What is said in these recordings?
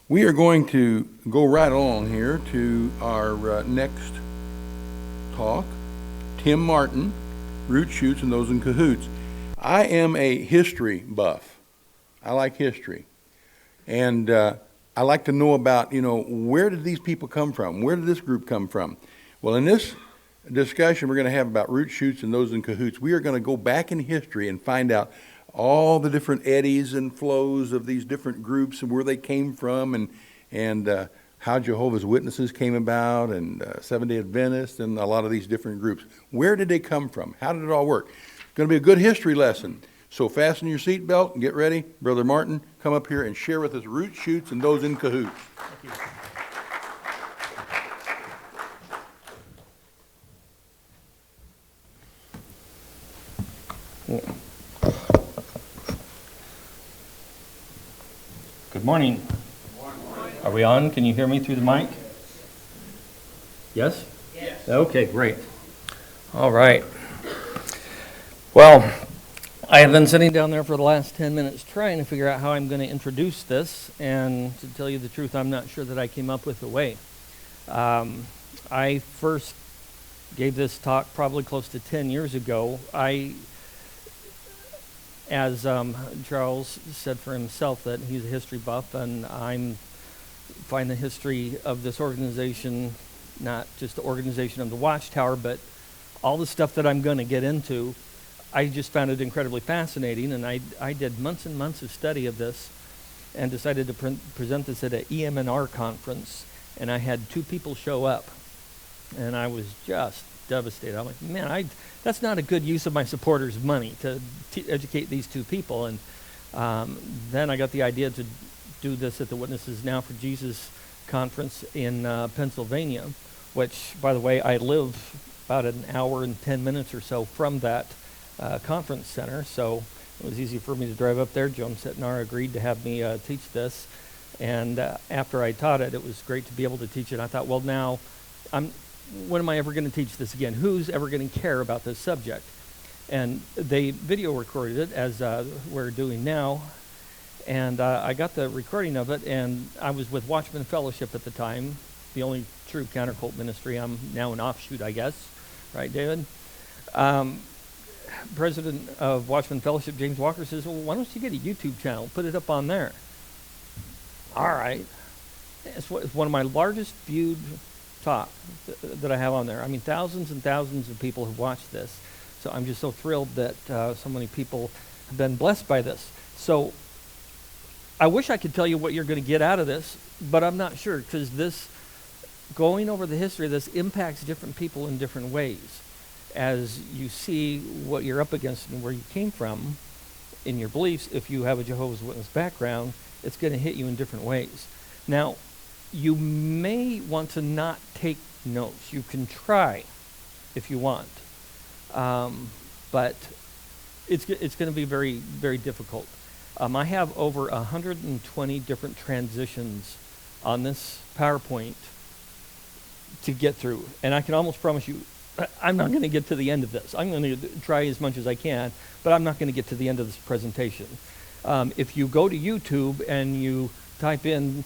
We are going to go right along here to our next talk. Tim Martin, Roots, Shoots, and Those in Cahoots. I am a history buff. I like history. And I like to know about, where did these people come from? Where did this group come from? Well, in this discussion we're going to have about Roots, Shoots, and Those in Cahoots, we are going to go back in history and find out all the different eddies and flows of these different groups and where they came from, and how Jehovah's Witnesses came about, and Seventh-day Adventists, and a lot of these different groups. Where did they come from? How did it all work? It's going to be a good history lesson. So fasten your seatbelt and get ready. Brother Martin, come up here and share with us Roots, Shoots, and Those in Cahoots. Thank you. Good morning. Are we on? Can you hear me through the mic? Yes? Yes. Okay, great. All right. Well, I have been sitting down there for the last 10 minutes trying to figure out how I'm going to introduce this, and to tell you the truth, I'm not sure that I came up with a way. I first gave this talk probably close to 10 years ago. As Charles said for himself, that he's a history buff, and I find the history of this organization, not just the organization of the Watchtower, but all the stuff that I'm going to get into, I just found it incredibly fascinating, and I did months and months of study of this and decided to present this at an EM&R conference, and I had 2 people show up, and I was just devastated. I'm like, man, that's not a good use of my supporters' money to educate these 2 people. And then I got the idea to do this at the Witnesses Now for Jesus conference in Pennsylvania, which, by the way, I live about an hour and 10 minutes or so from that conference center, so it was easy for me to drive up there. Joan Setnar agreed to have me teach this, and after I taught it, it was great to be able to teach it. I thought, well, now, when am I ever going to teach this again? Who's ever going to care about this subject? And they video recorded it, as we're doing now, and I got the recording of it, and I was with Watchman Fellowship at the time, the only true countercult ministry. I'm now an offshoot, I guess. Right, David? President of Watchman Fellowship, James Walker, says, well, why don't you get a YouTube channel, put it up on there? All right. It's one of my largest viewed talk that I have on there. I mean, thousands and thousands of people have watched this. So I'm just so thrilled that so many people have been blessed by this. So I wish I could tell you what you're going to get out of this, but I'm not sure, because this, going over the history of this, impacts different people in different ways. As you see what you're up against and where you came from in your beliefs, if you have a Jehovah's Witness background, it's going to hit you in different ways. Now, you may want to not take notes. You can try if you want, but it's going to be very, very difficult. I have over 120 different transitions on this PowerPoint to get through, and I can almost promise you I'm not going to get to the end of this. I'm going to try as much as I can, but I'm not going to get to the end of this presentation. If you go to YouTube and you type in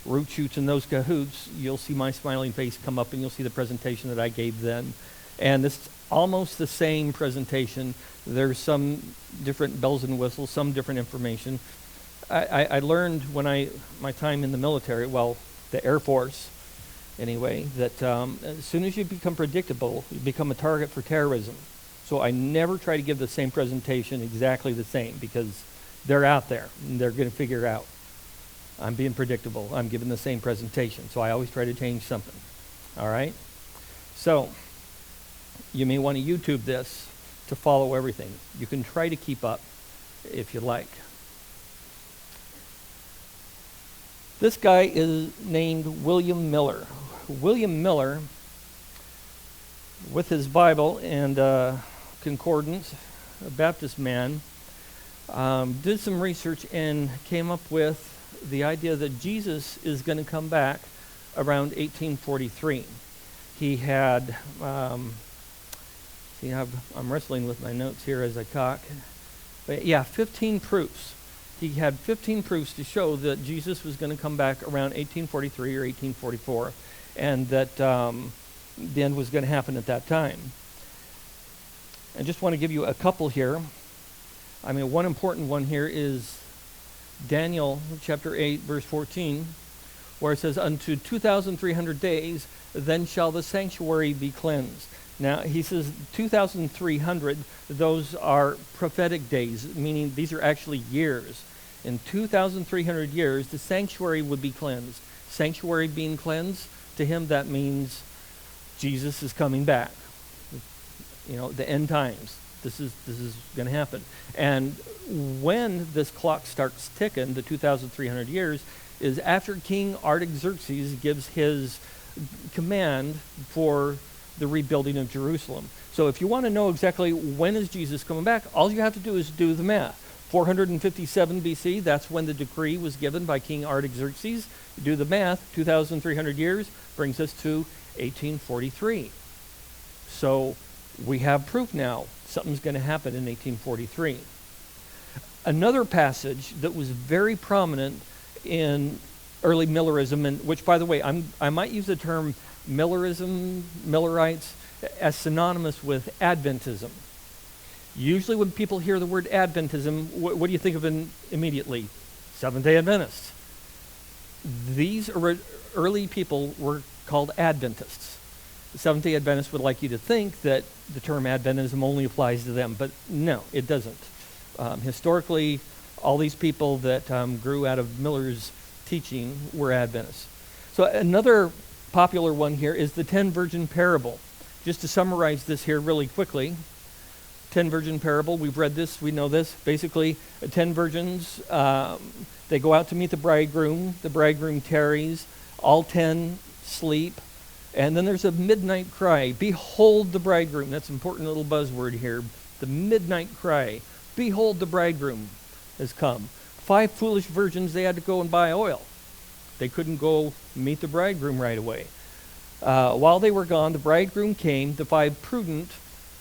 Roots, Shoots, and Those Cahoots, you'll see my smiling face come up, and you'll see the presentation that I gave then. And it's almost the same presentation. There's some different bells and whistles, some different information. I learned when my time in the military, well, the Air Force, anyway, that as soon as you become predictable, you become a target for terrorism. So I never try to give the same presentation exactly the same, because they're out there and they're going to figure out. I'm being predictable. I'm giving the same presentation. So I always try to change something. All right? So you may want to YouTube this to follow everything. You can try to keep up if you like. This guy is named William Miller. William Miller, with his Bible and concordance, a Baptist man, did some research and came up with the idea that Jesus is going to come back around 1843. He had, I'm wrestling with my notes here as I talk, but yeah, 15 proofs he had 15 proofs to show that Jesus was going to come back around 1843 or 1844, and that the end was going to happen at that time. I just want to give you a couple here. I mean, one important one here is Daniel chapter 8, verse 14, where it says, "Unto 2,300 days, then shall the sanctuary be cleansed." Now, he says 2,300, those are prophetic days, meaning these are actually years. In 2,300 years, the sanctuary would be cleansed. Sanctuary being cleansed, to him that means Jesus is coming back. You know, the end times. This is going to happen. And when this clock starts ticking, the 2,300 years, is after King Artaxerxes gives his command for the rebuilding of Jerusalem. So if you want to know exactly when is Jesus coming back, all you have to do is do the math. 457 BC, that's when the decree was given by King Artaxerxes. You do the math, 2,300 years brings us to 1843. So we have proof now something's going to happen in 1843. Another passage that was very prominent in early Millerism, and which, by the way, I might use the term Millerism, Millerites, as synonymous with Adventism. Usually when people hear the word Adventism, what do you think of immediately? Seventh-day Adventists. These early people were called Adventists. The Seventh-day Adventists would like you to think that the term Adventism only applies to them, but no, it doesn't. Historically, all these people that grew out of Miller's teaching were Adventists. So another popular one here is the 10 virgin parable. Just to summarize this here really quickly, 10 virgin parable, we've read this, we know this. Basically, 10 virgins, they go out to meet the bridegroom tarries, all 10 sleep, and then there's a midnight cry, "Behold the bridegroom." That's an important little buzzword here, the midnight cry. "Behold the bridegroom has come." 5 foolish virgins, they had to go and buy oil. They couldn't go meet the bridegroom right away. While they were gone, the bridegroom came. The 5 prudent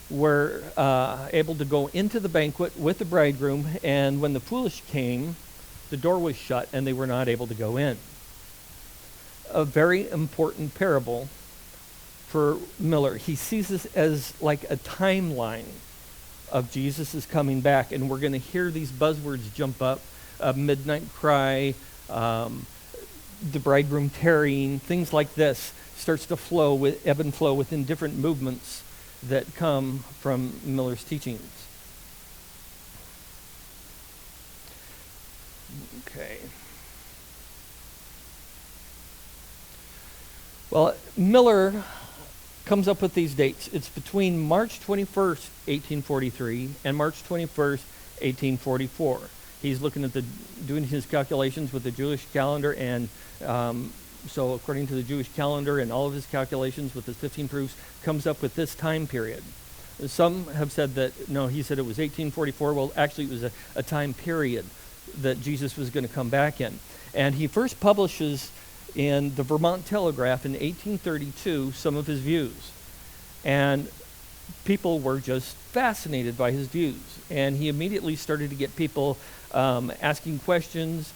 were able to go into the banquet with the bridegroom, and when the foolish came, the door was shut and they were not able to go in. A very important parable for Miller. He sees this as like a timeline of Jesus is coming back, and we're going to hear these buzzwords jump up: midnight cry, the bridegroom tarrying, things like this starts to flow with ebb and flow within different movements that come from Miller's teachings. Okay. Well, Miller comes up with these dates. It's between March 21st, 1843 and March 21st, 1844. He's looking at doing his calculations with the Jewish calendar, and so according to the Jewish calendar and all of his calculations with his 15 proofs, comes up with this time period. Some have said that, no, he said it was 1844. Well, actually it was a time period that Jesus was going to come back in. And he first publishes in the Vermont Telegraph in 1832 some of his views. And people were just fascinated by his views. And he immediately started to get people asking questions,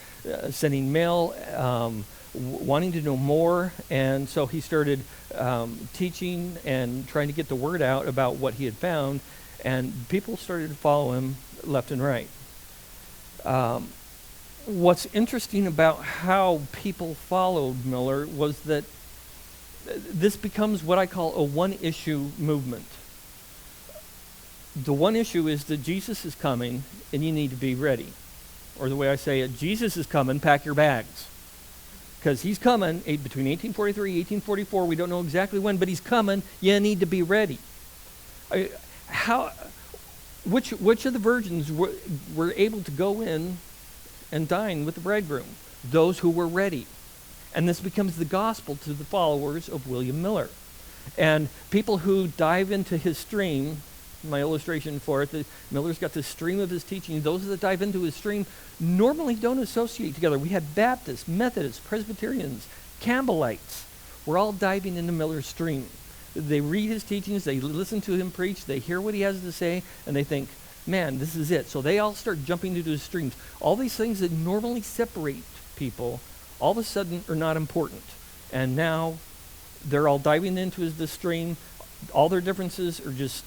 sending mail, wanting to know more. And so he started teaching and trying to get the word out about what he had found. And people started to follow him left and right. What's interesting about how people followed Miller was that this becomes what I call a one-issue movement. The one issue is that Jesus is coming and you need to be ready. Or the way I say it, Jesus is coming, pack your bags. Because he's coming between 1843 and 1844, we don't know exactly when, but he's coming, you need to be ready. Which of the virgins were able to go in and dine with the bridegroom? Those who were ready. And this becomes the gospel to the followers of William Miller. And people who dive into his stream, my illustration for it, Miller's got this stream of his teaching. Those that dive into his stream normally don't associate together. We had Baptists, Methodists, Presbyterians, Campbellites. We're all diving into Miller's stream. They read his teachings, they listen to him preach, they hear what he has to say, and they think, man, this is it. So they all start jumping into the streams. All these things that normally separate people, all of a sudden are not important. And now they're all diving into the stream. All their differences are just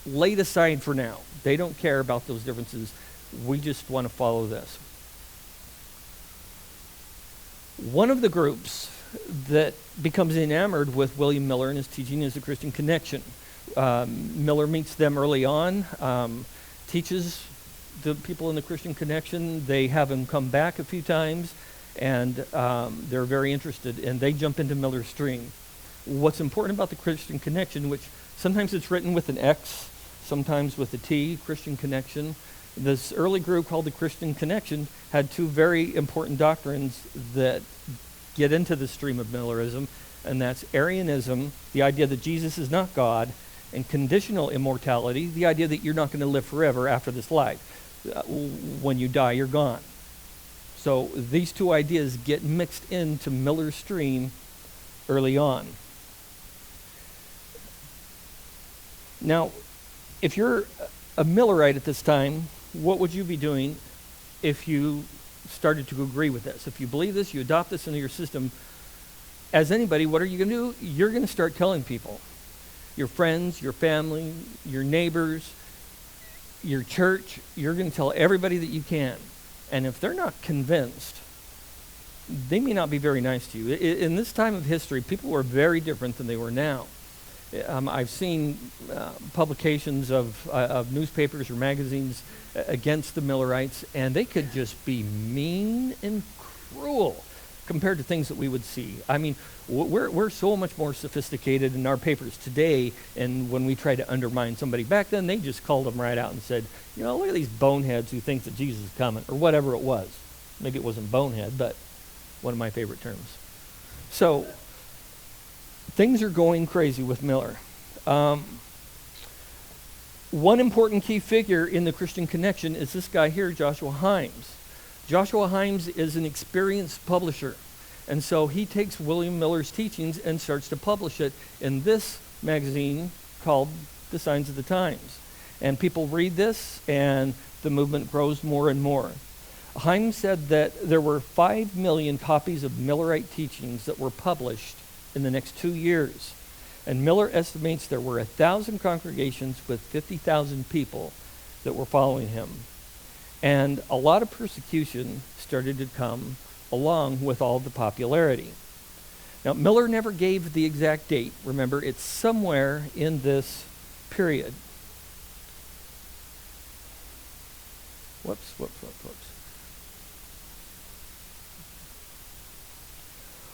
laid aside for now. They don't care about those differences. We just want to follow this. One of the groups that becomes enamored with William Miller and his teaching is the Christian Connection. Miller meets them early on, teaches the people in the Christian Connection. They have him come back a few times, and they're very interested, and they jump into Miller's stream. What's important about the Christian Connection, which sometimes it's written with an X, sometimes with a T, Christian Connection. This early group called the Christian Connection had two very important doctrines that get into the stream of Millerism, and that's Arianism, the idea that Jesus is not God, and conditional immortality, the idea that you're not going to live forever after this life. When you die, you're gone. So these two ideas get mixed into Miller's stream early on. Now, if you're a Millerite at this time, what would you be doing if you started to agree with this? If you believe this, you adopt this into your system, as anybody, what are you going to do? You're going to start telling people. Your friends, your family, your neighbors, your church, you're going to tell everybody that you can. And if they're not convinced, they may not be very nice to you. In this time of history, people were very different than they were now. I've seen publications of newspapers or magazines against the Millerites, and they could just be mean and cruel compared to things that we would see. I mean, we're so much more sophisticated in our papers today, and when we try to undermine somebody back then, they just called them right out and said, you know, look at these boneheads who think that Jesus is coming, or whatever it was. Maybe it wasn't bonehead, but one of my favorite terms. So, things are going crazy with Miller. One important key figure in the Christian Connection is this guy here, Joshua Himes. Joshua Himes is an experienced publisher, and so he takes William Miller's teachings and starts to publish it in this magazine called The Signs of the Times. And people read this, and the movement grows more and more. Himes said that there were 5 million copies of Millerite teachings that were published in the next 2 years. And Miller estimates there were 1,000 congregations with 50,000 people that were following him. And a lot of persecution started to come along with all the popularity. Now, Miller never gave the exact date. Remember, it's somewhere in this period. Whoops.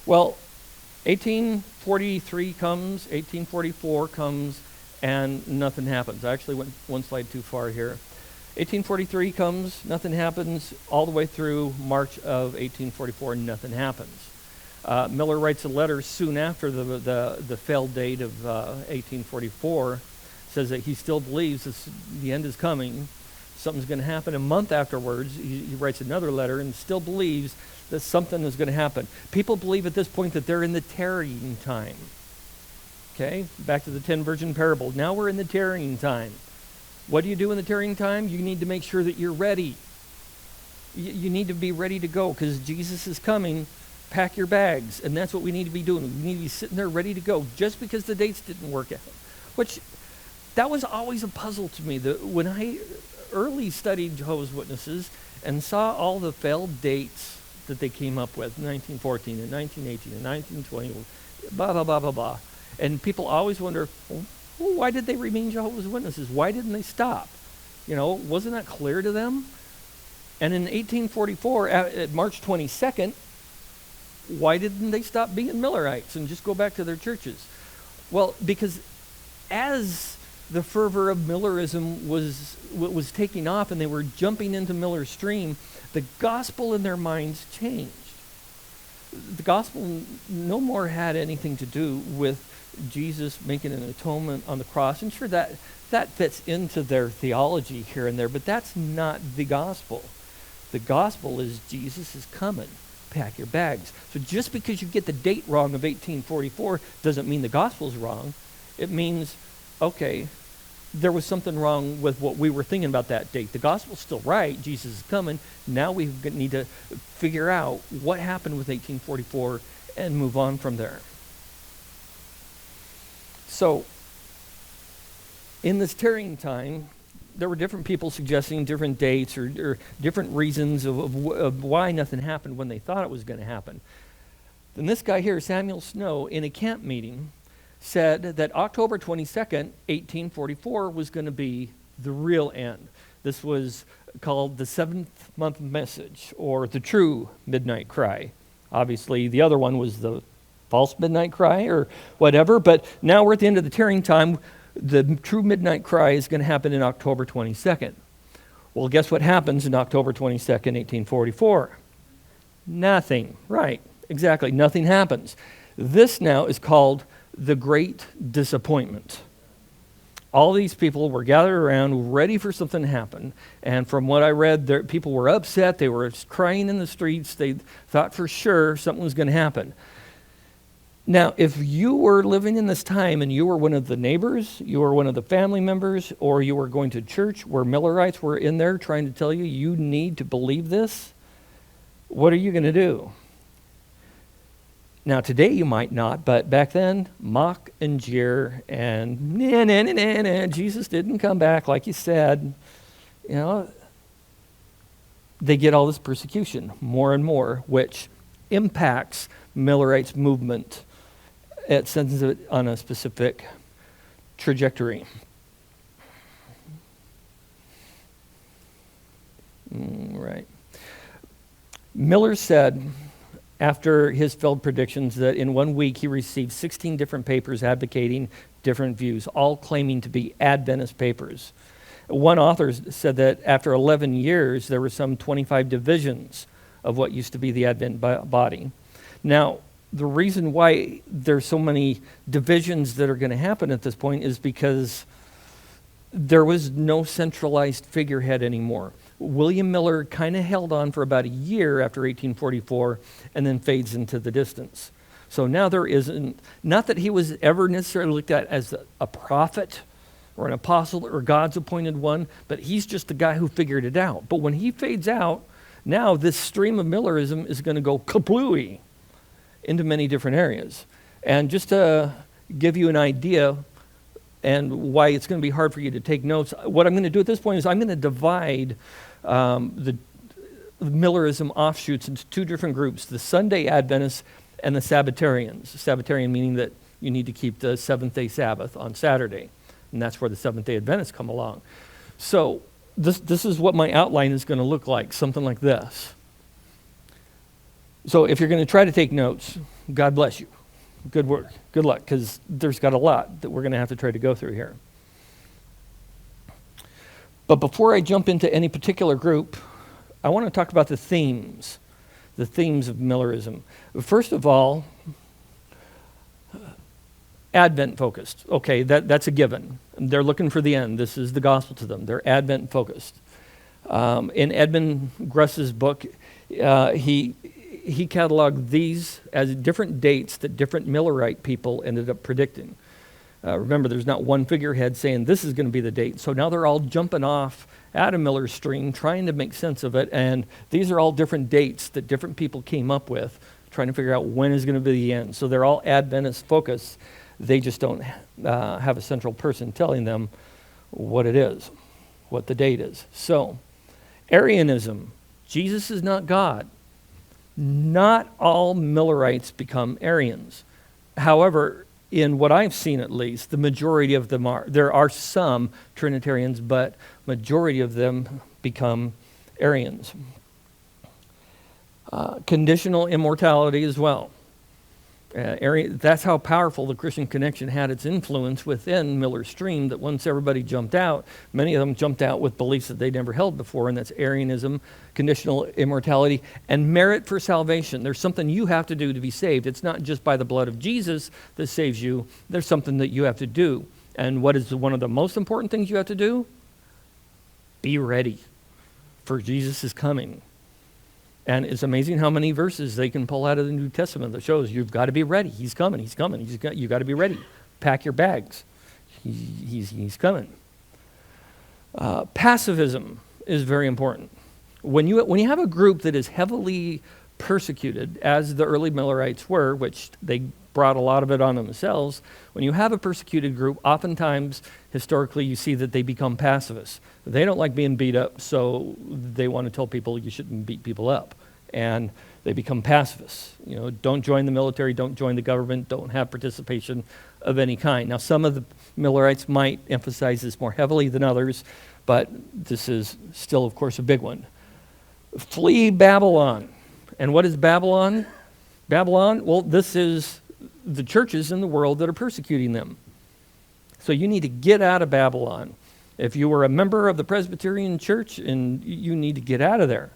Well, 1843 comes, 1844 comes, and nothing happens. I actually went one slide too far here. 1843 comes, nothing happens, all the way through March of 1844, nothing happens. Miller writes a letter soon after the failed date of 1844, says that he still believes the end is coming, something's going to happen. A month afterwards, he writes another letter and still believes that something is going to happen. People believe at this point that they're in the tarrying time. Okay, back to the 10 virgin parable. Now we're in the tarrying time. What do you do in the tarrying time? You need to make sure that you're ready. You need to be ready to go because Jesus is coming. Pack your bags. And that's what we need to be doing. We need to be sitting there ready to go just because the dates didn't work out. Which, that was always a puzzle to me. When I early studied Jehovah's Witnesses and saw all the failed dates that they came up with, 1914 and 1918 and 1920, blah, blah, blah, blah, blah. And people always wonder, well, why did they remain Jehovah's Witnesses? Why didn't they stop? You know, wasn't that clear to them? And in 1844, at March 22nd, why didn't they stop being Millerites and just go back to their churches? Well, because as the fervor of Millerism was taking off and they were jumping into Miller's stream, the gospel in their minds changed. The gospel no more had anything to do with Jesus making an atonement on the cross. And sure, that fits into their theology here and there, but that's not the gospel. The gospel is Jesus is coming. Pack your bags. So just because you get the date wrong of 1844 doesn't mean the gospel's wrong. It means, okay, there was something wrong with what we were thinking about that date. The gospel's still right. Jesus is coming. Now we need to figure out what happened with 1844 and move on from there. So, in this tarrying time, there were different people suggesting different dates or different reasons of why nothing happened when they thought it was going to happen. Then this guy here, Samuel Snow, in a camp meeting, said that October 22nd, 1844 was going to be the real end. This was called the seventh month message, or the true midnight cry. Obviously, the other one was the false midnight cry or whatever, but now we're at the end of the tarrying time. The true midnight cry is going to happen in October 22nd. Well, guess what happens in October 22nd, 1844? Nothing. Right, exactly. Nothing happens. This now is called the Great Disappointment. All these people were gathered around, ready for something to happen. And from what I read, people were upset. They were crying in the streets. They thought for sure something was going to happen. Now, if you were living in this time and you were one of the neighbors, you were one of the family members, or you were going to church where Millerites were in there trying to tell you you need to believe this, what are you going to do? Now, today you might not, but back then, mock and jeer and Jesus didn't come back like you said. You know, they get all this persecution more and more, which impacts Millerites' movement. It sends it on a specific trajectory. Right. Miller said, after his failed predictions, that in 1 week he received 16 different papers advocating different views, all claiming to be Adventist papers. One author said that after 11 years, there were some 25 divisions of what used to be the Advent body. Now, the reason why there's so many divisions that are going to happen at this point is because there was no centralized figurehead anymore. William Miller kind of held on for about a year after 1844 and then fades into the distance. So now there isn't, not that he was ever necessarily looked at as a prophet or an apostle or God's appointed one, but he's just the guy who figured it out. But when he fades out, now this stream of Millerism is going to go kaplooey into many different areas. And just to give you an idea and why it's going to be hard for you to take notes, what I'm going to do at this point is I'm going to divide the Millerism offshoots into two different groups, the Sunday Adventists and the Sabbatarians. Sabbatarian meaning that you need to keep the seventh-day Sabbath on Saturday, and that's where the Seventh-day Adventists come along. So this is what my outline is going to look like, something like this. So if you're going to try to take notes, God bless you. Good work. Good luck, because there's got a lot that we're going to have to try to go through here. But before I jump into any particular group, I want to talk about the themes of Millerism. First of all, Advent focused. Okay, that's a given. They're looking for the end. This is the gospel to them. They're Advent focused. In Edmund Gruss's book, he cataloged these as different dates that different Millerite people ended up predicting. Remember, there's not one figurehead saying this is going to be the date. So now they're all jumping off at a Miller's stream, trying to make sense of it. And these are all different dates that different people came up with, trying to figure out when is going to be the end. So they're all Adventist focused. They just don't have a central person telling them what it is, what the date is. So, Arianism. Jesus is not God. Not all Millerites become Arians. However, in what I've seen at least, the majority of them are. There are some Trinitarians, but majority of them become Arians. Conditional immortality as well. That's how powerful the Christian Connection had its influence within Miller's stream, that once everybody jumped out, many of them jumped out with beliefs that they'd never held before, and that's Arianism, conditional immortality, and merit for salvation. There's something you have to do to be saved. It's not just by the blood of Jesus that saves you. There's something that you have to do. And what is one of the most important things you have to do? Be ready, for Jesus is coming. And it's amazing how many verses they can pull out of the New Testament that shows you've got to be ready. He's coming. He's coming. You've got to be ready. Pack your bags. He's coming. Pacifism is very important. When you have a group that is heavily persecuted, as the early Millerites were, which they brought a lot of it on themselves, when you have a persecuted group, oftentimes, historically, you see that they become pacifists. They don't like being beat up, so they want to tell people you shouldn't beat people up. And they become pacifists. You know, don't join the military, don't join the government, don't have participation of any kind. Now, some of the Millerites might emphasize this more heavily than others, but this is still, of course, a big one. Flee Babylon. And what is Babylon? Babylon, well, this is the churches in the world that are persecuting them. So you need to get out of Babylon. If you were a member of the Presbyterian Church, and you need to get out of there,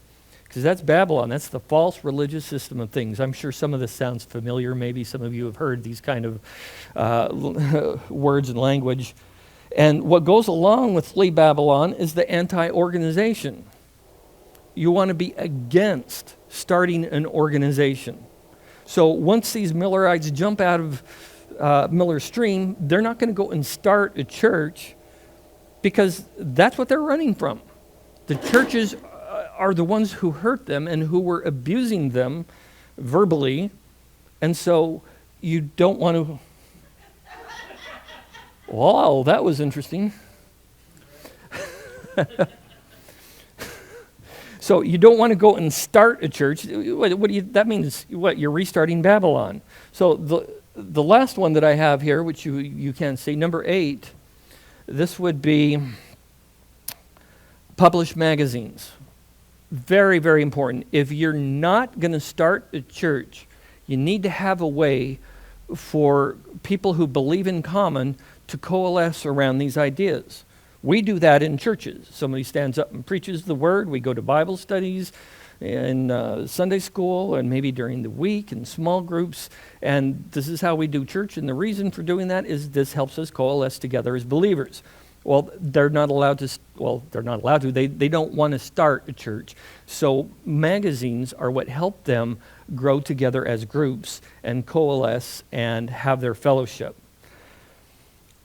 because that's Babylon. That's the false religious system of things. I'm sure some of this sounds familiar. Maybe some of you have heard these kind of words and language. And what goes along with flee Babylon is the anti-organization. You want to be against starting an organization. So once these Millerites jump out of Miller's Stream, they're not going to go and start a church, because that's what they're running from. The churches are the ones who hurt them and who were abusing them verbally, and so you don't want to... Wow, that was interesting. So you don't want to go and start a church. That means what? You're restarting Babylon. So the last one that I have here, which you can see, number 8, this would be publish magazines. Very, very important. If you're not going to start a church, you need to have a way for people who believe in common to coalesce around these ideas. We do that in churches. Somebody stands up and preaches the word. We go to Bible studies in Sunday school and maybe during the week in small groups. And this is how we do church. And the reason for doing that is this helps us coalesce together as believers. Well, they're not allowed to. They don't want to start a church. So magazines are what help them grow together as groups and coalesce and have their fellowship.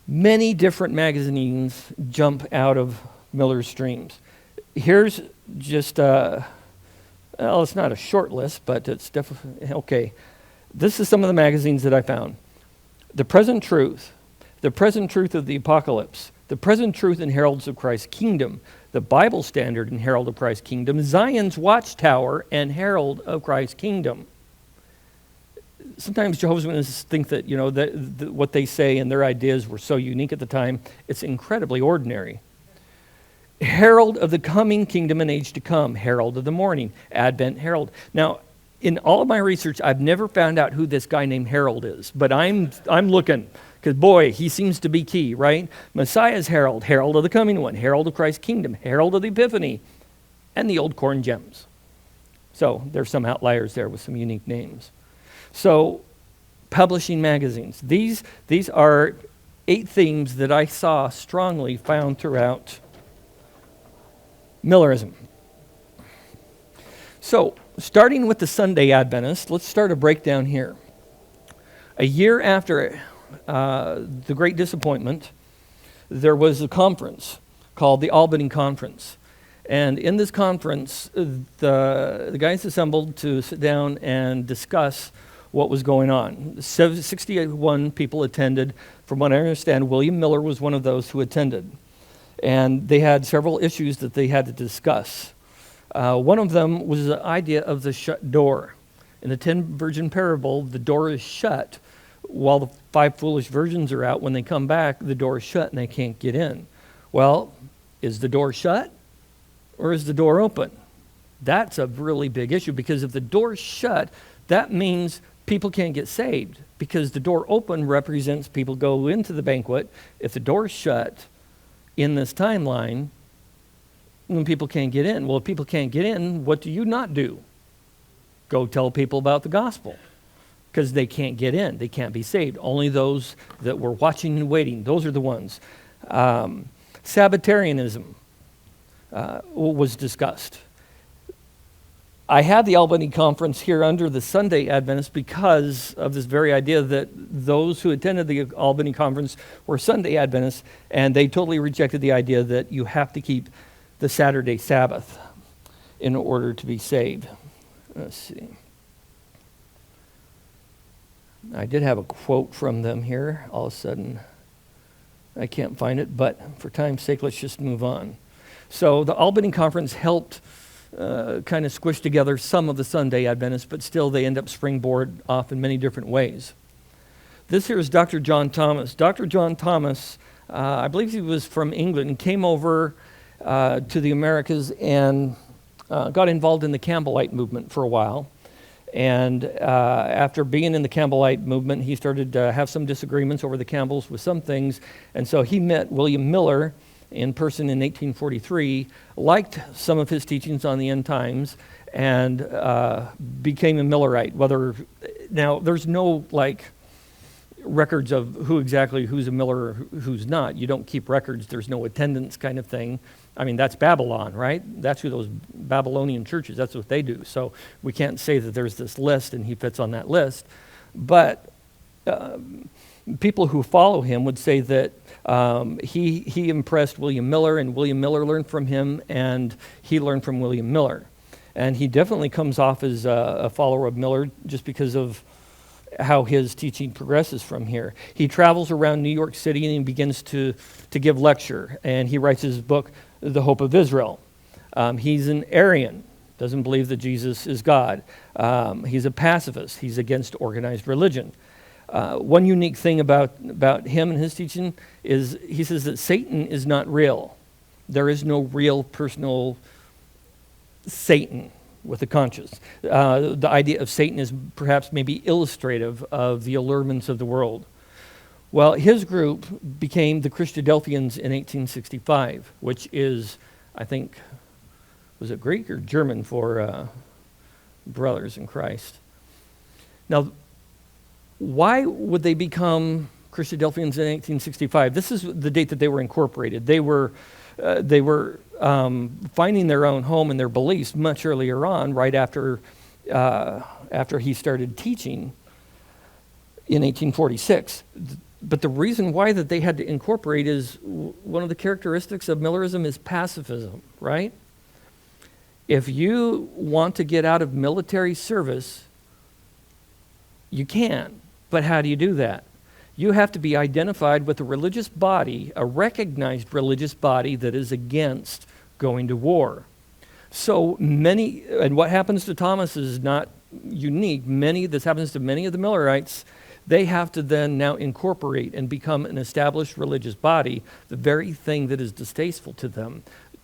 Many different magazines jump out of Miller's Streams. Here's just, it's not a short list, but it's definitely, okay. This is some of the magazines that I found. The Present Truth of the Apocalypse, The Present Truth and Heralds of Christ's Kingdom, The Bible Standard and Herald of Christ's Kingdom, Zion's Watchtower and Herald of Christ's Kingdom. Sometimes Jehovah's Witnesses think that, that what they say and their ideas were so unique at the time. It's incredibly ordinary. Herald of the Coming Kingdom and Age to Come, Herald of the Morning, Advent Herald. Now, in all of my research, I've never found out who this guy named Herald is, but I'm looking, because boy, he seems to be key, right? Messiah's Herald, Herald of the Coming One, Herald of Christ's Kingdom, Herald of the Epiphany, and the Old Corn Gems. So there's some outliers there with some unique names. So, publishing magazines. These are 8 themes that I saw strongly found throughout Millerism. So, starting with the Sunday Adventist, let's start a breakdown here. A year after the Great Disappointment, there was a conference called the Albany Conference. And in this conference, the guys assembled to sit down and discuss what was going on. 61 people attended. From what I understand, William Miller was one of those who attended. And they had several issues that they had to discuss. One of them was the idea of the shut door. In the 10 virgin parable, the door is shut while the 5 foolish virgins are out. When they come back, the door is shut and they can't get in. Well, is the door shut or is the door open? That's a really big issue, because if the door's shut, that means people can't get saved, because the door open represents people go into the banquet. If the door's shut in this timeline, then people can't get in. Well, if people can't get in, what do you not do? Go tell people about the gospel, because they can't get in. They can't be saved. Only those that were watching and waiting, those are the ones. Sabbatarianism was discussed. I had the Albany Conference here under the Sunday Adventists because of this very idea that those who attended the Albany Conference were Sunday Adventists, and they totally rejected the idea that you have to keep the Saturday Sabbath in order to be saved. Let's see. I did have a quote from them here. All of a sudden, I can't find it, but for time's sake, let's just move on. So the Albany Conference helped kind of squish together some of the Sunday Adventists, but still they end up springboard off in many different ways. This here is Dr. John Thomas. Dr. John Thomas, I believe he was from England, came over to the Americas and got involved in the Campbellite movement for a while. And after being in the Campbellite movement, he started to have some disagreements over the Campbells with some things. And so he met William Miller in person in 1843, liked some of his teachings on the end times, and became a Millerite. Now, there's no records of who's a Miller or who's not. You don't keep records. There's no attendance kind of thing. I mean, that's Babylon, right? That's who those Babylonian churches, that's what they do. So we can't say that there's this list and he fits on that list. But people who follow him would say that he impressed William Miller, and William Miller learned from him, and he learned from William Miller. And he definitely comes off as a follower of Miller just because of how his teaching progresses from here. He travels around New York City and he begins to give lecture, and he writes his book, The Hope of Israel. He's an Arian, doesn't believe that Jesus is God. He's a pacifist. He's against organized religion. One unique thing about him and his teaching is he says that Satan is not real. There is no real personal Satan with a conscience. The idea of Satan is perhaps maybe illustrative of the allurements of the world. Well, his group became the Christadelphians in 1865, which is, I think, was it Greek or German for brothers in Christ? Now, why would they become Christadelphians in 1865? This is the date that they were incorporated. They were finding their own home and their beliefs much earlier on, right after he started teaching in 1846. But the reason why that they had to incorporate is one of the characteristics of Millerism is pacifism, right? If you want to get out of military service, you can. But how do you do that? You have to be identified with a religious body, a recognized religious body that is against going to war. So many, and what happens to Thomas is not unique. This happens to many of the Millerites. They have to then now incorporate and become an established religious body, the very thing that is distasteful to them,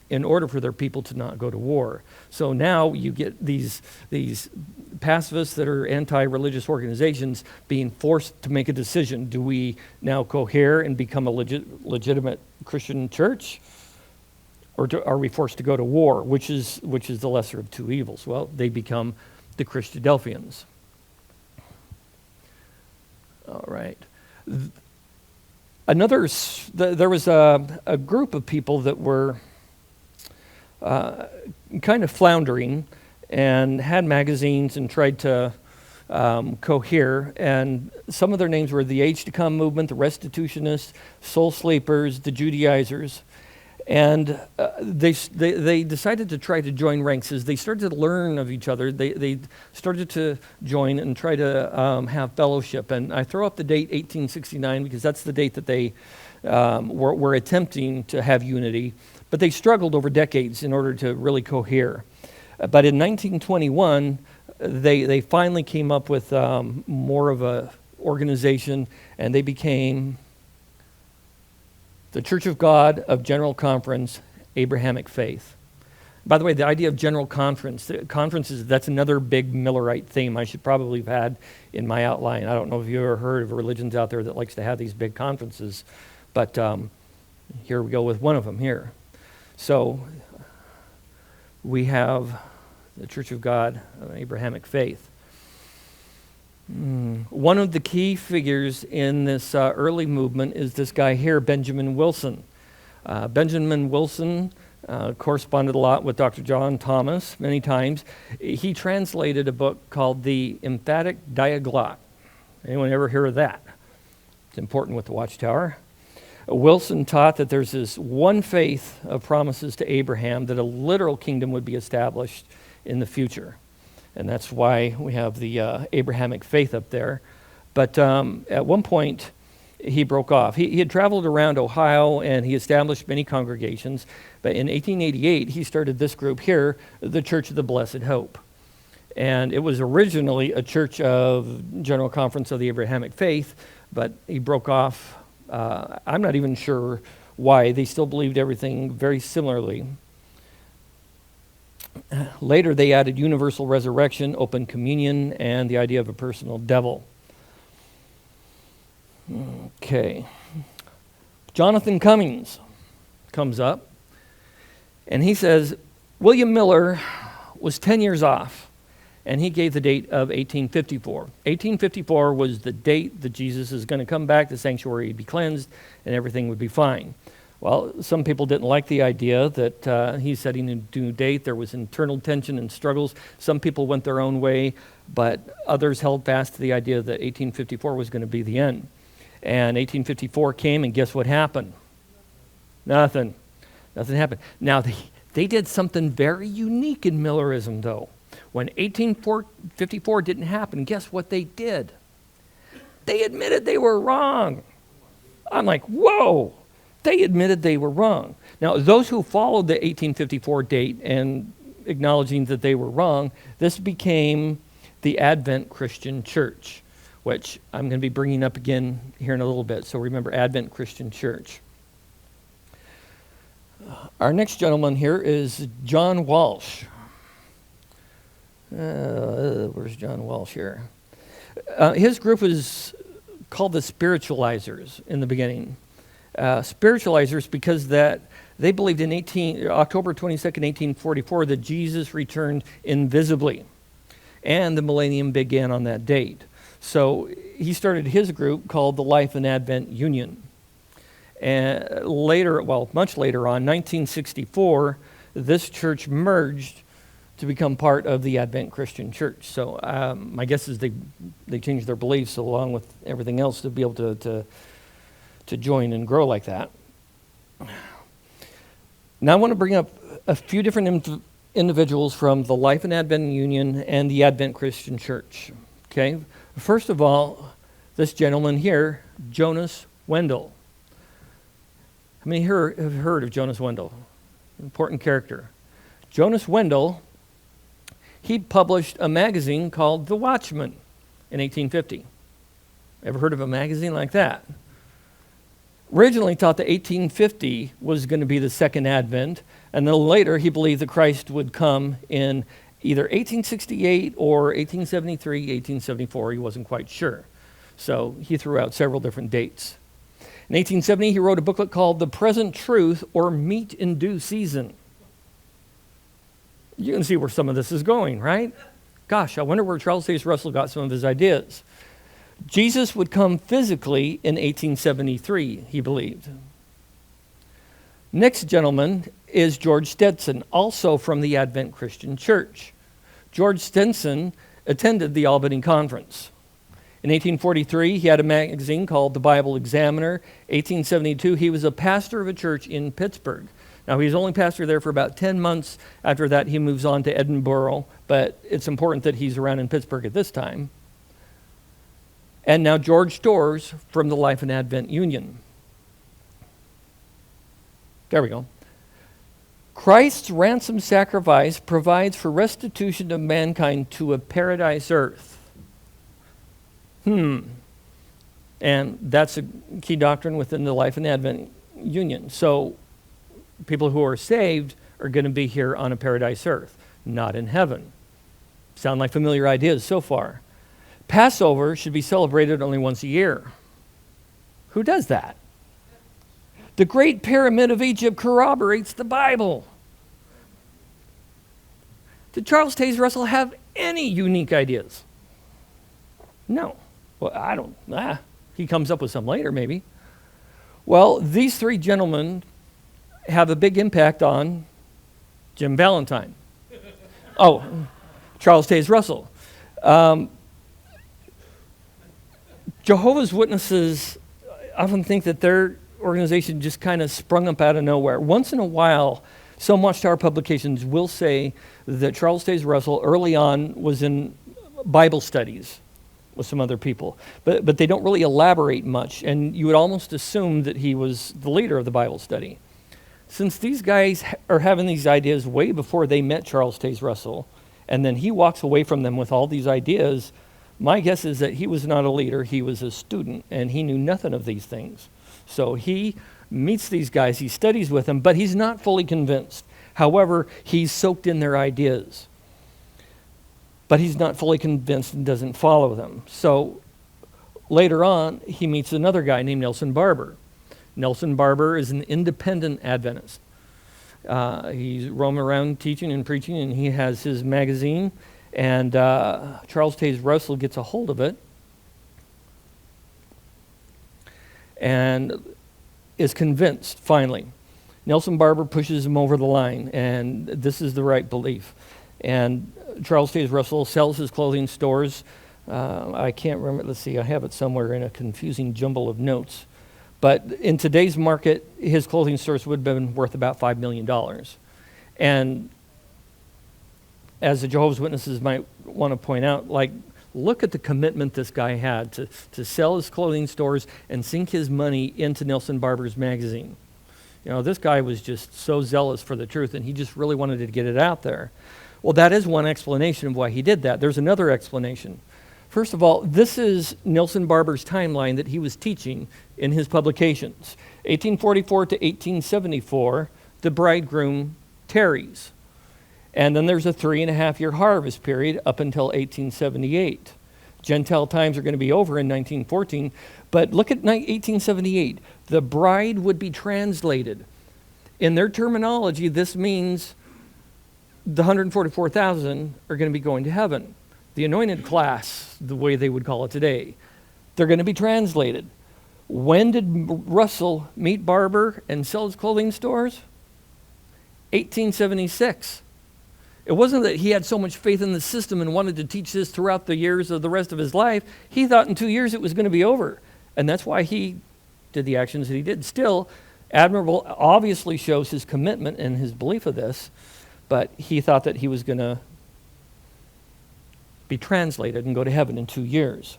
in order for their people to not go to war. So now you get these pacifists that are anti-religious organizations being forced to make a decision. Do we now cohere and become a legitimate Christian church? Or are we forced to go to war? Which is the lesser of two evils? Well, they become the Christadelphians. All right. There was a group of people that were kind of floundering and had magazines and tried to cohere. And some of their names were the Age to Come movement, the Restitutionists, Soul Sleepers, the Judaizers. And they decided to try to join ranks. As they started to learn of each other, they started to join and try to have fellowship. And I throw up the date 1869 because that's the date that they were attempting to have unity. But they struggled over decades in order to really cohere. But in 1921, they finally came up with more of a organization, and they became the Church of God of General Conference, Abrahamic Faith. By the way, the idea of General Conference, conferences, that's another big Millerite theme I should probably have had in my outline. I don't know if you've ever heard of religions out there that likes to have these big conferences, but here we go with one of them here. So we have the Church of God of Abrahamic Faith. One of the key figures in this early movement is this guy here, Benjamin Wilson. Benjamin Wilson corresponded a lot with Dr. John Thomas many times. He translated a book called The Emphatic Diaglott. Anyone ever hear of that? It's important with the Watchtower. Wilson taught that there's this one faith of promises to Abraham that a literal kingdom would be established in the future. And that's why we have the Abrahamic faith up there. But at one point, he broke off. He had traveled around Ohio and he established many congregations. But in 1888, he started this group here, the Church of the Blessed Hope. And it was originally a church of General Conference of the Abrahamic Faith, but he broke off. I'm not even sure why. They still believed everything very similarly. Later, they added universal resurrection, open communion, and the idea of a personal devil. Okay. Jonathan Cummings comes up, and he says, William Miller was 10 years off, and he gave the date of 1854. 1854 was the date that Jesus is going to come back, the sanctuary would be cleansed, and everything would be fine. Well, some people didn't like the idea that he's setting a new date. There was internal tension and struggles. Some people went their own way, but others held fast to the idea that 1854 was going to be the end. And 1854 came, and guess what happened? Nothing. Nothing happened. Now, they did something very unique in Millerism, though. When 1854 didn't happen, guess what they did? They admitted they were wrong. I'm like, whoa! They admitted they were wrong. Now, those who followed the 1854 date and acknowledging that they were wrong, this became the Advent Christian Church, which I'm going to be bringing up again here in a little bit. So remember, Advent Christian Church. Our next gentleman here is John Walsh. Where's John Walsh here? His group was called the Spiritualizers in the beginning. Spiritualizers because that they believed in October 22nd, 1844, that Jesus returned invisibly, and the millennium began on that date. So he started his group called the Life and Advent Union. And later, well, much later on, 1964, this church merged to become part of the Advent Christian Church. So my guess is they changed their beliefs along with everything else to be able to join and grow like that. Now I want to bring up a few different individuals from the Life and Advent Union and the Advent Christian Church. Okay, first of all, this gentleman here, Jonas Wendell. How many have heard of Jonas Wendell? Important character. Jonas Wendell, he published a magazine called The Watchman in 1850. Ever heard of a magazine like that? Originally thought that 1850 was going to be the second advent, and then later he believed that Christ would come in either 1868 or 1873, 1874. He wasn't quite sure. So he threw out several different dates. In 1870, he wrote a booklet called The Present Truth, or Meat in Due Season. You can see where some of this is going, right? Gosh, I wonder where Charles Taze Russell got some of his ideas. Jesus would come physically in 1873, he believed. Next gentleman is George Stetson, also from the Advent Christian Church. George Stetson attended the Albany Conference. In 1843, he had a magazine called The Bible Examiner. 1872, he was a pastor of a church in Pittsburgh. Now, he was only pastor there for about 10 months. After that, he moves on to Edinburgh, but it's important that he's around in Pittsburgh at this time. And now George Storrs from the Life and Advent Union. There we go. Christ's ransom sacrifice provides for restitution of mankind to a paradise earth. And that's a key doctrine within the Life and Advent Union. So people who are saved are going to be here on a paradise earth, not in heaven. Sound like familiar ideas so far. Passover should be celebrated only once a year. Who does that? The Great Pyramid of Egypt corroborates the Bible. Did Charles Taze Russell have any unique ideas? No. Well, I don't. He comes up with some later, maybe. Well, these three gentlemen have a big impact on Jim Valentine. Oh, Charles Taze Russell. Jehovah's Witnesses often think that their organization just kind of sprung up out of nowhere. Once in a while, some Watchtower publications will say that Charles Taze Russell early on was in Bible studies with some other people, but they don't really elaborate much, and you would almost assume that he was the leader of the Bible study. Since these guys are having these ideas way before they met Charles Taze Russell, and then he walks away from them with all these ideas, my guess is that he was not a leader, he was a student, and he knew nothing of these things. So he meets these guys, he studies with them, but he's not fully convinced. However, he's soaked in their ideas. But he's not fully convinced and doesn't follow them. So later on, he meets another guy named Nelson Barber. Nelson Barber is an independent Adventist. He's roaming around teaching and preaching, and he has his magazine, and Charles Taze Russell gets a hold of it and is convinced, finally. Nelson Barber pushes him over the line, and this is the right belief. And Charles Taze Russell sells his clothing stores. I can't remember, let's see, I have it somewhere in a confusing jumble of notes. But in today's market, his clothing stores would have been worth about $5 million. And as the Jehovah's Witnesses might want to point out, like, look at the commitment this guy had to sell his clothing stores and sink his money into Nelson Barber's magazine. You know, this guy was just so zealous for the truth, and he just really wanted to get it out there. Well, that is one explanation of why he did that. There's another explanation. First of all, this is Nelson Barber's timeline that he was teaching in his publications. 1844 to 1874, the bridegroom tarries. And then there's a 3.5-year harvest period up until 1878. Gentile times are going to be over in 1914, but look at 1878. The bride would be translated. In their terminology, this means the 144,000 are going to be going to heaven. The anointed class, the way they would call it today, they're going to be translated. When did Russell meet Barber and sell his clothing stores? 1876. It wasn't that he had so much faith in the system and wanted to teach this throughout the years of the rest of his life. He thought in 2 years it was going to be over. And that's why he did the actions that he did. Still, admirable obviously shows his commitment and his belief of this, but he thought that he was going to be translated and go to heaven in 2 years.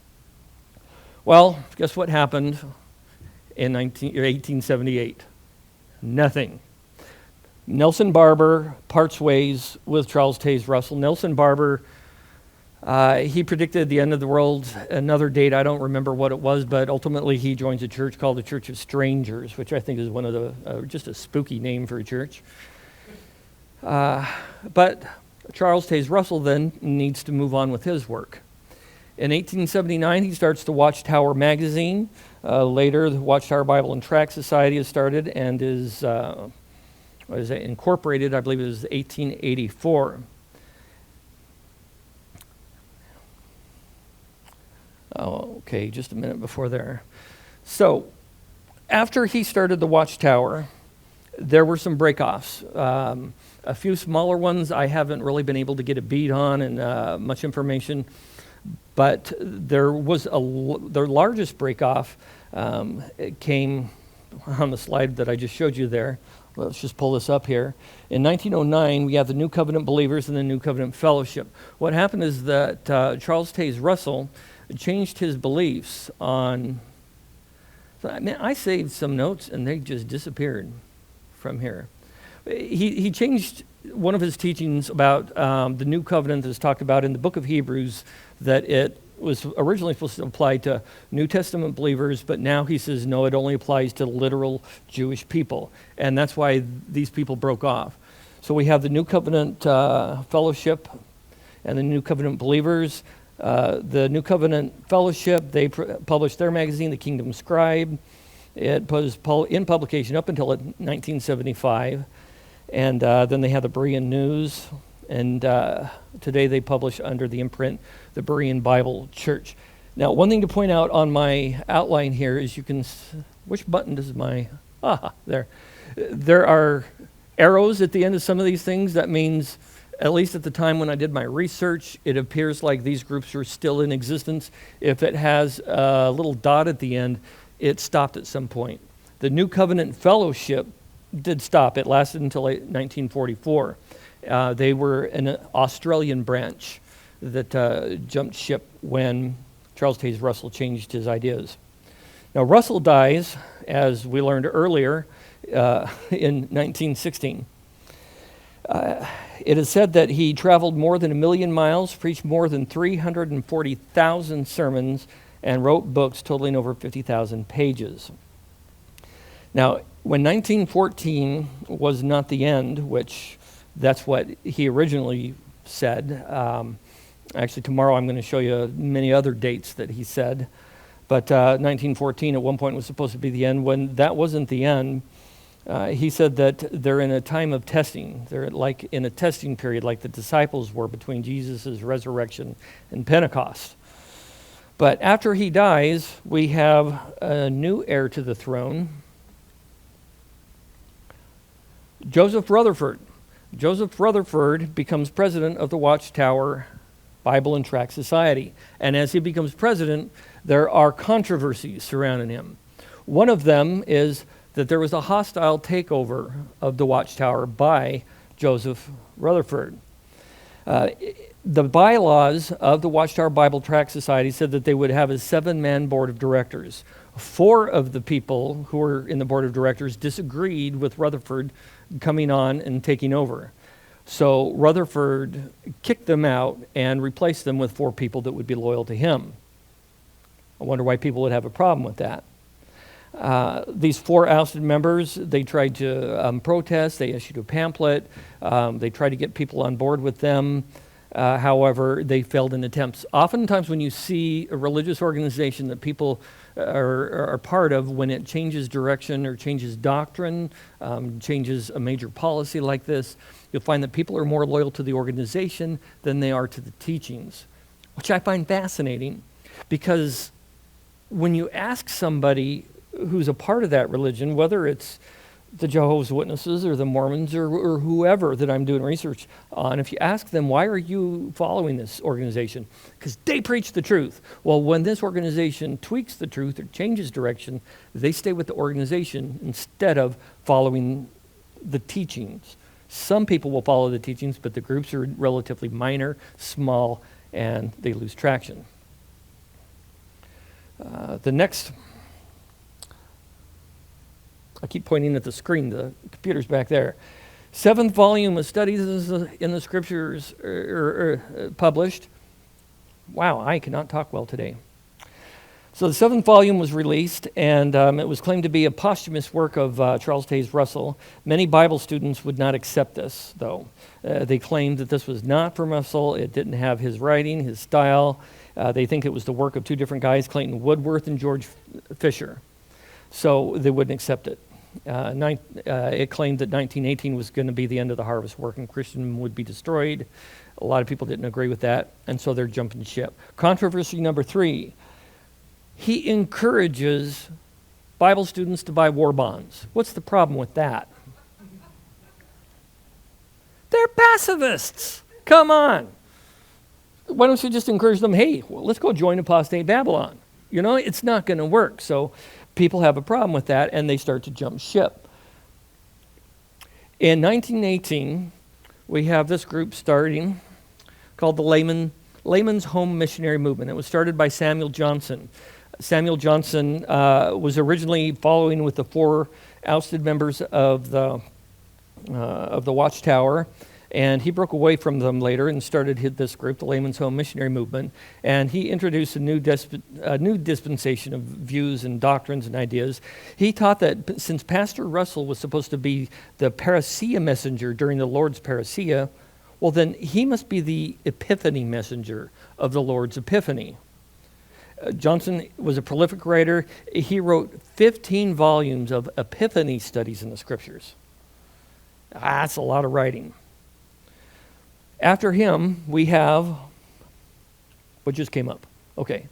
Well, guess what happened in 1878? Nothing. Nelson Barber parts ways with Charles Taze Russell. Nelson Barber, he predicted the end of the world, another date, I don't remember what it was, but ultimately he joins a church called the Church of Strangers, which I think is one of the, just a spooky name for a church. But Charles Taze Russell then needs to move on with his work. In 1879, he starts the Watchtower magazine. Later, the Watchtower Bible and Tract Society is started and is incorporated, I believe it was 1884. Oh, okay, just a minute before there. So, after he started the Watchtower, there were some breakoffs. A few smaller ones I haven't really been able to get a beat on and much information, but there was their largest breakoff. It came on the slide that I just showed you there. Let's just pull this up here. In 1909, we have the New Covenant Believers and the New Covenant Fellowship. What happened is that Charles Taze Russell changed his beliefs on... I saved some notes and they just disappeared from here. He changed one of his teachings about the New Covenant that's talked about in the book of Hebrews, that it was originally supposed to apply to New Testament believers, but now he says, no, it only applies to literal Jewish people. And that's why these people broke off. So we have the New Covenant Fellowship and the New Covenant Believers. The New Covenant Fellowship, they published their magazine, The Kingdom Scribe. It was in publication up until 1975. And then they had the Berean News. And today they publish under the imprint, the Berean Bible Church. Now, one thing to point out on my outline here is you can, which button does my, there. There are arrows at the end of some of these things, that means, at least at the time when I did my research, it appears like these groups are still in existence. If it has a little dot at the end, it stopped at some point. The New Covenant Fellowship did stop. It lasted until 1944. They were an Australian branch that jumped ship when Charles Taze Russell changed his ideas. Now, Russell dies, as we learned earlier, in 1916. It is said that he traveled more than 1 million miles, preached more than 340,000 sermons, and wrote books totaling over 50,000 pages. Now, when 1914 was not the end, which that's what he originally said. Actually, tomorrow I'm going to show you many other dates that he said. But 1914 at one point was supposed to be the end. When that wasn't the end, he said that they're in a time of testing. They're like in a testing period, like the disciples were between Jesus' resurrection and Pentecost. But after he dies, we have a new heir to the throne, Joseph Rutherford. Joseph Rutherford becomes president of the Watchtower Bible and Tract Society. And as he becomes president, there are controversies surrounding him. One of them is that there was a hostile takeover of the Watchtower by Joseph Rutherford. The bylaws of the Watchtower Bible Tract Society said that they would have a 7-man board of directors. 4 of the people who were in the board of directors disagreed with Rutherford coming on and taking over. So Rutherford kicked them out and replaced them with 4 people that would be loyal to him. I wonder why people would have a problem with that. These 4 ousted members, they tried to protest. They issued a pamphlet. They tried to get people on board with them. However, they failed in attempts. Oftentimes when you see a religious organization that people are part of, when it changes direction or changes doctrine, changes a major policy like this, you'll find that people are more loyal to the organization than they are to the teachings, which I find fascinating, because when you ask somebody who's a part of that religion, whether it's the Jehovah's Witnesses or the Mormons or whoever that I'm doing research on, if you ask them, why are you following this organization? Because they preach the truth. Well, when this organization tweaks the truth or changes direction, they stay with the organization instead of following the teachings. Some people will follow the teachings, but the groups are relatively minor, small, and they lose traction. The next... I keep pointing at the screen. The computer's back there. 7th volume of Studies in the Scriptures published. Wow, I cannot talk well today. So the 7th volume was released, and it was claimed to be a posthumous work of Charles Taze Russell. Many Bible students would not accept this, though. They claimed that this was not from Russell. It didn't have his writing, his style. They think it was the work of 2 different guys, Clayton Woodworth and George Fisher. So they wouldn't accept it. It claimed that 1918 was going to be the end of the harvest work and Christendom would be destroyed. A lot of people didn't agree with that, and so they're jumping ship. Controversy number 3, he encourages Bible students to buy war bonds. What's the problem with that? They're pacifists. Come on. Why don't you just encourage them, hey, well, let's go join apostate Babylon. You know, it's not going to work. So people have a problem with that, and they start to jump ship. In 1918, we have this group starting called the Layman's Home Missionary Movement. It was started by Samuel Johnson. Samuel Johnson was originally following with the 4 ousted members of the Watchtower, and he broke away from them later and started this group, the Layman's Home Missionary Movement, and he introduced a new dispensation of views and doctrines and ideas. He taught that since Pastor Russell was supposed to be the parousia messenger during the Lord's parousia, well then he must be the epiphany messenger of the Lord's epiphany. Johnson was a prolific writer. He wrote 15 volumes of epiphany studies in the Scriptures. That's a lot of writing. After him, we have, what just came up? Okay.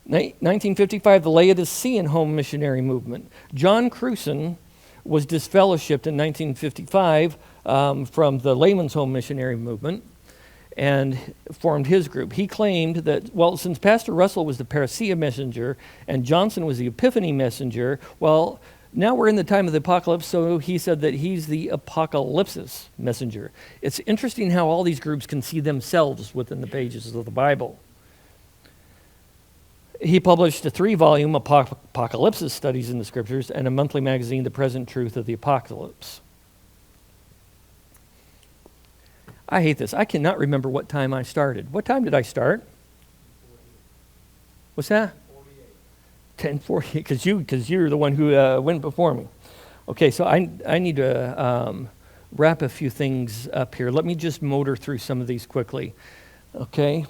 1955, the Laodicean Home Missionary Movement. John Crewson was disfellowshipped in 1955 from the Layman's Home Missionary Movement and formed his group. He claimed that, well, since Pastor Russell was the parousia messenger and Johnson was the epiphany messenger, well, now we're in the time of the apocalypse, so he said that he's the apocalypsis messenger. It's interesting how all these groups can see themselves within the pages of the Bible. He published a 3-volume apocalypsis studies in the scriptures and a monthly magazine, The Present Truth of the Apocalypse. I hate this. I cannot remember what time I started. What time did I start? What's that? 10:48, because you're the one who went before me. Okay, so I need to wrap a few things up here. Let me just motor through some of these quickly. Okay,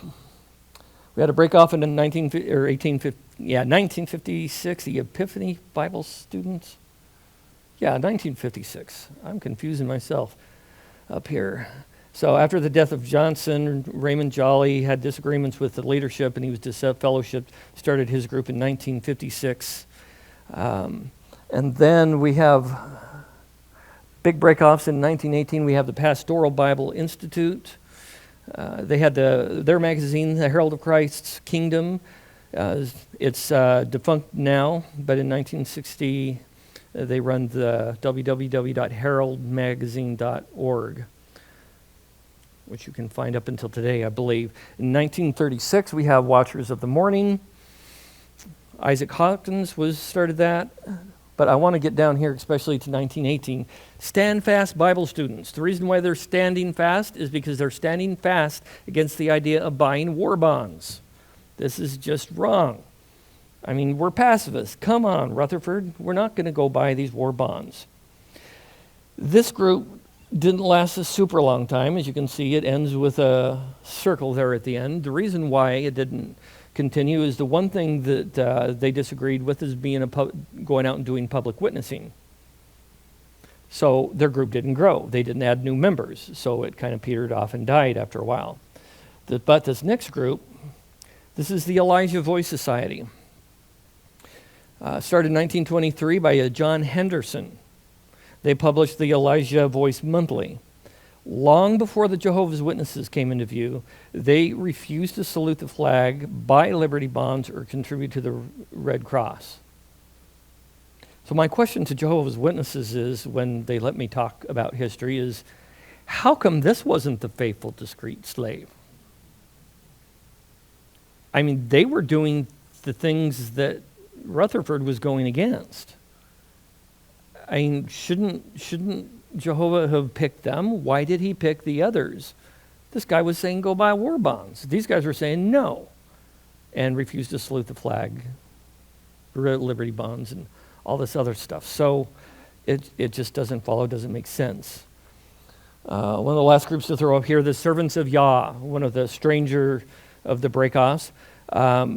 we had a break off in 1956. The Epiphany Bible students. Yeah, 1956. I'm confusing myself up here. So after the death of Johnson, Raymond Jolly had disagreements with the leadership, and he was disfellowshipped, started his group in 1956. And then we have big breakoffs in 1918. We have the Pastoral Bible Institute. They had their magazine, The Herald of Christ's Kingdom. It's defunct now, but in 1960, they run the www.heraldmagazine.org. which you can find up until today, I believe. In 1936, we have Watchers of the Morning. Isaac Hawkins started that. But I want to get down here, especially to 1918. Stand Fast Bible Students. The reason why they're standing fast is because they're standing fast against the idea of buying war bonds. This is just wrong. I mean, we're pacifists. Come on, Rutherford. We're not going to go buy these war bonds. This group didn't last a super long time. As you can see, it ends with a circle there at the end. The reason why it didn't continue is the one thing that they disagreed with is going out and doing public witnessing. So their group didn't grow. They didn't add new members. So it kind of petered off and died after a while. But this next group, this is the Elijah Voice Society. Started in 1923 by John Henderson. They published the Elijah Voice Monthly. Long before the Jehovah's Witnesses came into view, they refused to salute the flag, buy Liberty Bonds, or contribute to the Red Cross. So my question to Jehovah's Witnesses is, when they let me talk about history, is how come this wasn't the faithful, discreet slave? I mean, they were doing the things that Rutherford was going against. I mean, shouldn't Jehovah have picked them? Why did he pick the others? This guy was saying go buy war bonds. These guys were saying no and refused to salute the flag, Liberty Bonds, and all this other stuff. So it just doesn't follow, doesn't make sense. One of the last groups to throw up here, the Servants of Yah, one of the stranger of the breakoffs.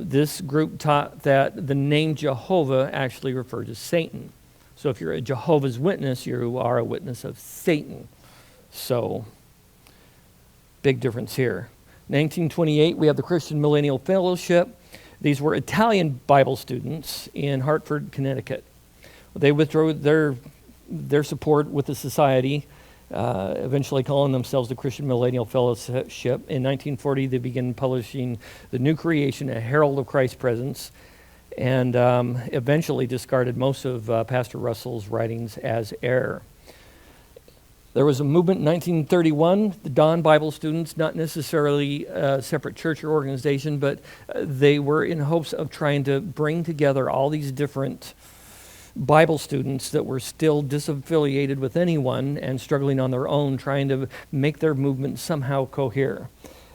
This group taught that the name Jehovah actually referred to Satan. So if you're a Jehovah's Witness, you are a witness of Satan. So, big difference here. 1928, we have the Christian Millennial Fellowship. These were Italian Bible students in Hartford, Connecticut. They withdrew their support with the society, eventually calling themselves the Christian Millennial Fellowship. In 1940, they began publishing The New Creation, A Herald of Christ's Presence, and eventually discarded most of Pastor Russell's writings as error. There was a movement in 1931, the Dawn Bible students, not necessarily a separate church or organization, but they were in hopes of trying to bring together all these different Bible students that were still disaffiliated with anyone and struggling on their own, trying to make their movement somehow cohere.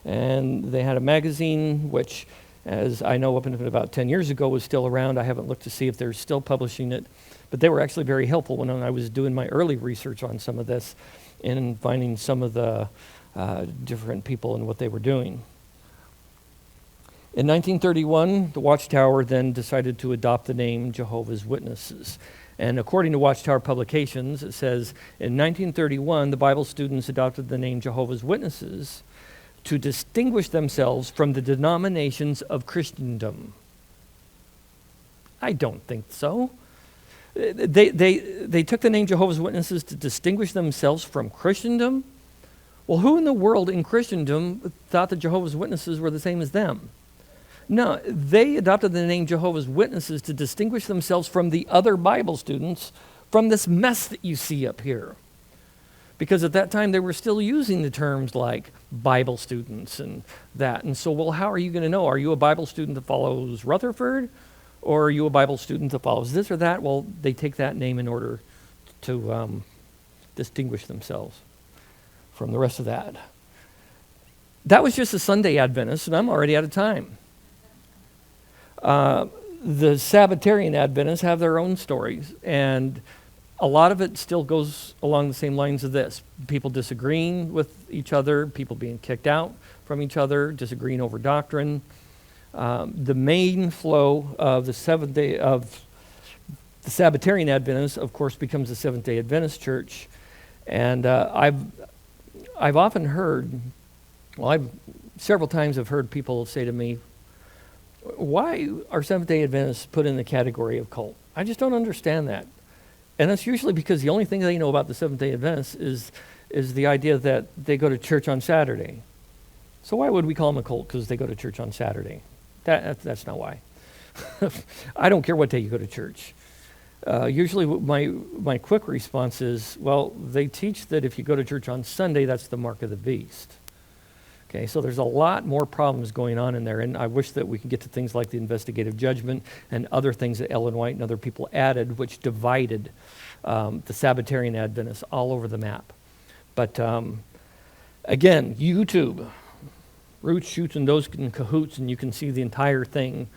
And they had a magazine, which, as I know, up until about 10 years ago, was still around. I haven't looked to see if they're still publishing it, but they were actually very helpful when I was doing my early research on some of this and finding some of the different people and what they were doing. In 1931, the Watchtower then decided to adopt the name Jehovah's Witnesses. And according to Watchtower Publications, it says, in 1931, the Bible students adopted the name Jehovah's Witnesses to distinguish themselves from the denominations of Christendom. I don't think so. They took the name Jehovah's Witnesses to distinguish themselves from Christendom. Well, who in the world in Christendom thought that Jehovah's Witnesses were the same as them? No, they adopted the name Jehovah's Witnesses to distinguish themselves from the other Bible students from this mess that you see up here. Because at that time they were still using the terms like Bible students and that. And so, well, how are you going to know? Are you a Bible student that follows Rutherford? Or are you a Bible student that follows this or that? Well, they take that name in order to distinguish themselves from the rest of that. That was just a Sunday Adventist, and I'm already out of time. The Sabbatarian Adventists have their own stories, and a lot of it still goes along the same lines of this. People disagreeing with each other, people being kicked out from each other, disagreeing over doctrine. The main flow of the Seventh-day of the Sabbatarian Adventists, of course, becomes the Seventh-day Adventist Church, and I've often heard, I've several times have heard people say to me, "Why are Seventh-day Adventists put in the category of cult?" I just don't understand that, and that's usually because the only thing they know about the Seventh-day Adventists is the idea that they go to church on Saturday. So why would we call them a cult? Because they go to church on Saturday. That's not why. I don't care what day you go to church. Usually my quick response is, well, they teach that if you go to church on Sunday, that's the mark of the beast. Okay, so there's a lot more problems going on in there, and I wish that we could get to things like the investigative judgment and other things that Ellen White and other people added, which divided the Sabbatarian Adventists all over the map. But again, YouTube, Roots, Shoots, and those in Cahoots, and you can see the entire thing.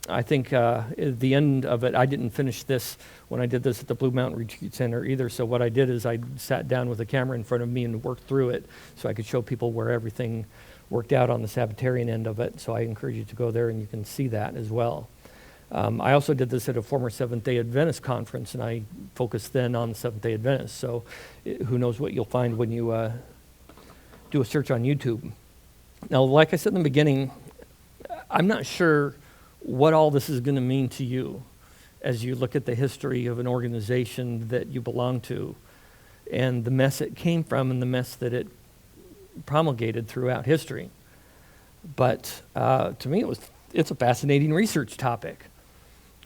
I think at the end of it, I didn't finish this when I did this at the Blue Mountain Retreat Center either. So what I did is I sat down with a camera in front of me and worked through it so I could show people where everything worked out on the Sabbatarian end of it. So I encourage you to go there and you can see that as well. I also did this at a former Seventh-day Adventist conference, and I focused then on the Seventh-day Adventists. So who knows what you'll find when you do a search on YouTube. Now, like I said in the beginning, I'm not sure what all this is going to mean to you as you look at the history of an organization that you belong to and the mess it came from and the mess that it promulgated throughout history. But to me, it's a fascinating research topic.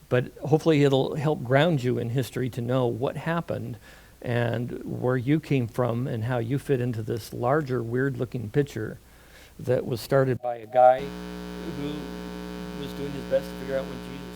But hopefully it'll help ground you in history to know what happened and where you came from and how you fit into this larger, weird-looking picture that was started by a guy who was doing his best to figure out when Jesus